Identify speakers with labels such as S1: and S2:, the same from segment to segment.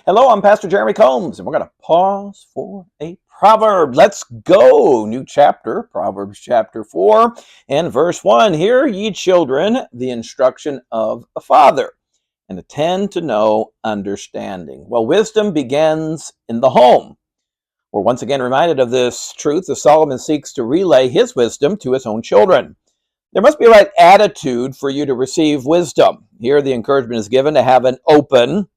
S1: Hello, I'm Pastor Jeremy Combs, and we're going to pause for a proverb. Let's go. New chapter, Proverbs chapter 4 and verse 1. Hear, ye children, the instruction of a father, and attend to know understanding. Well, wisdom begins in the home. We're once again reminded of this truth as Solomon seeks to relay his wisdom to his own children. There must be a right attitude for you to receive wisdom. Here, the encouragement is given to have an open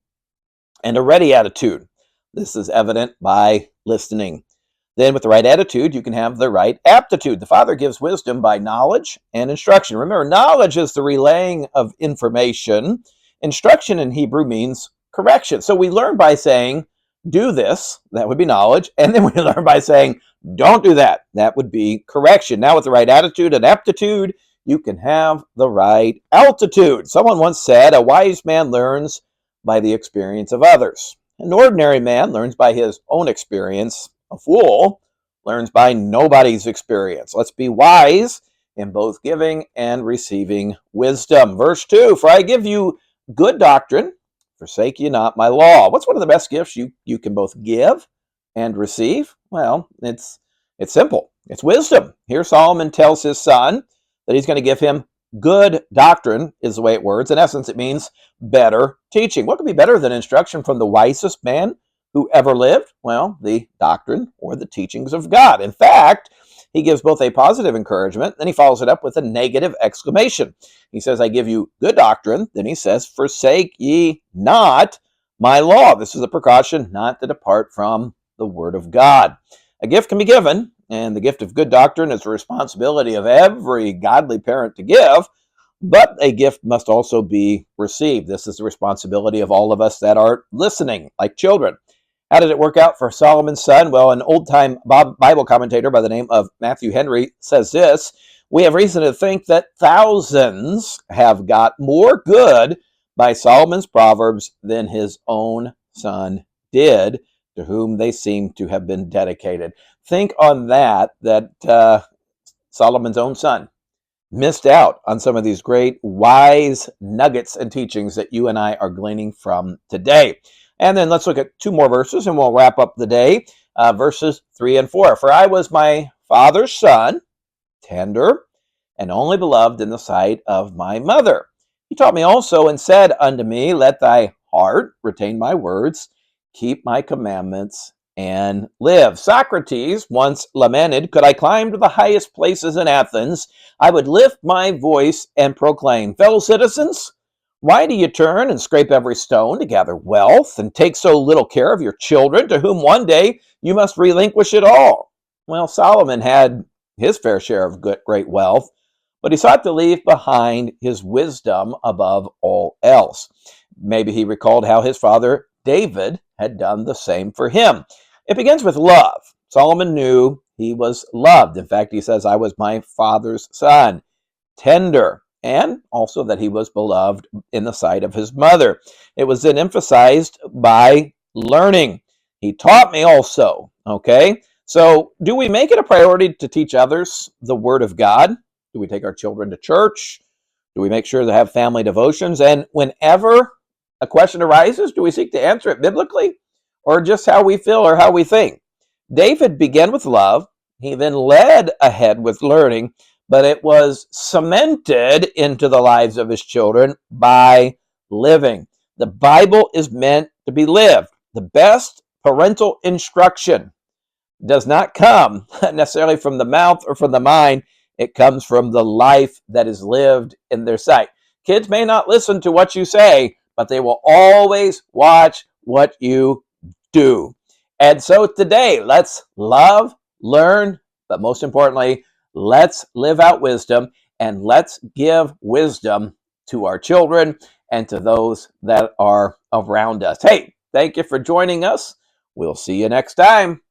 S1: and a ready attitude. This is evident by listening. Then with the right attitude, you can have the right aptitude. The Father gives wisdom by knowledge and instruction. Remember, knowledge is the relaying of information. Instruction in Hebrew means correction. So we learn by saying, do this, that would be knowledge. And then we learn by saying, don't do that, that would be correction. Now with the right attitude and aptitude, you can have the right altitude. Someone once said, a wise man learns by the experience of others. An ordinary man learns by his own experience. A fool learns by nobody's experience. Let's be wise in both giving and receiving wisdom. Verse 2, for I give you good doctrine, forsake ye not my law. What's one of the best gifts you can both give and receive? Well, it's simple. It's wisdom. Here Solomon tells his son that he's going to give him good doctrine, is the way it words. In essence, it means better teaching. What could be better than instruction from the wisest man who ever lived? Well, the doctrine or the teachings of God. In fact, he gives both a positive encouragement, then he follows it up with a negative exclamation. He says, I give you good doctrine. Then he says, forsake ye not my law. This is a precaution not to depart from the word of God. A gift can be given, and the gift of good doctrine is the responsibility of every godly parent to give, but a gift must also be received. This is the responsibility of all of us that are listening, like children. How did it work out for Solomon's son? Well, an old-time Bible commentator by the name of Matthew Henry says this, we have reason to think that thousands have got more good by Solomon's Proverbs than his own son did, to whom they seem to have been dedicated. Think on that Solomon's own son missed out on some of these great wise nuggets and teachings that you and I are gleaning from today. And then let's look at two more verses and we'll wrap up the day. Verses 3 and 4. For I was my father's son, tender and only beloved in the sight of my mother. He taught me also and said unto me, let thy heart retain my words, keep my commandments, and live. Socrates once lamented, could I climb to the highest places in Athens, I would lift my voice and proclaim, fellow citizens, why do you turn and scrape every stone to gather wealth and take so little care of your children, to whom one day you must relinquish it all? Well, Solomon had his fair share of great wealth, but he sought to leave behind his wisdom above all else. Maybe he recalled how his father David had done the same for him. It begins with love. Solomon knew he was loved. In fact, he says, I was my father's son, tender, and also that he was beloved in the sight of his mother. It was then emphasized by learning. He taught me also, okay? So do we make it a priority to teach others the word of God? Do we take our children to church? Do we make sure to have family devotions? And whenever a question arises, do we seek to answer it biblically or just how we feel or how we think? David began with love. He then led ahead with learning, but it was cemented into the lives of his children by living. The Bible is meant to be lived. The best parental instruction does not come necessarily from the mouth or from the mind. It comes from the life that is lived in their sight. Kids may not listen to what you say, but they will always watch what you do. And so today, let's love, learn, but most importantly, let's live out wisdom, and let's give wisdom to our children and to those that are around us. Hey, thank you for joining us. We'll see you next time.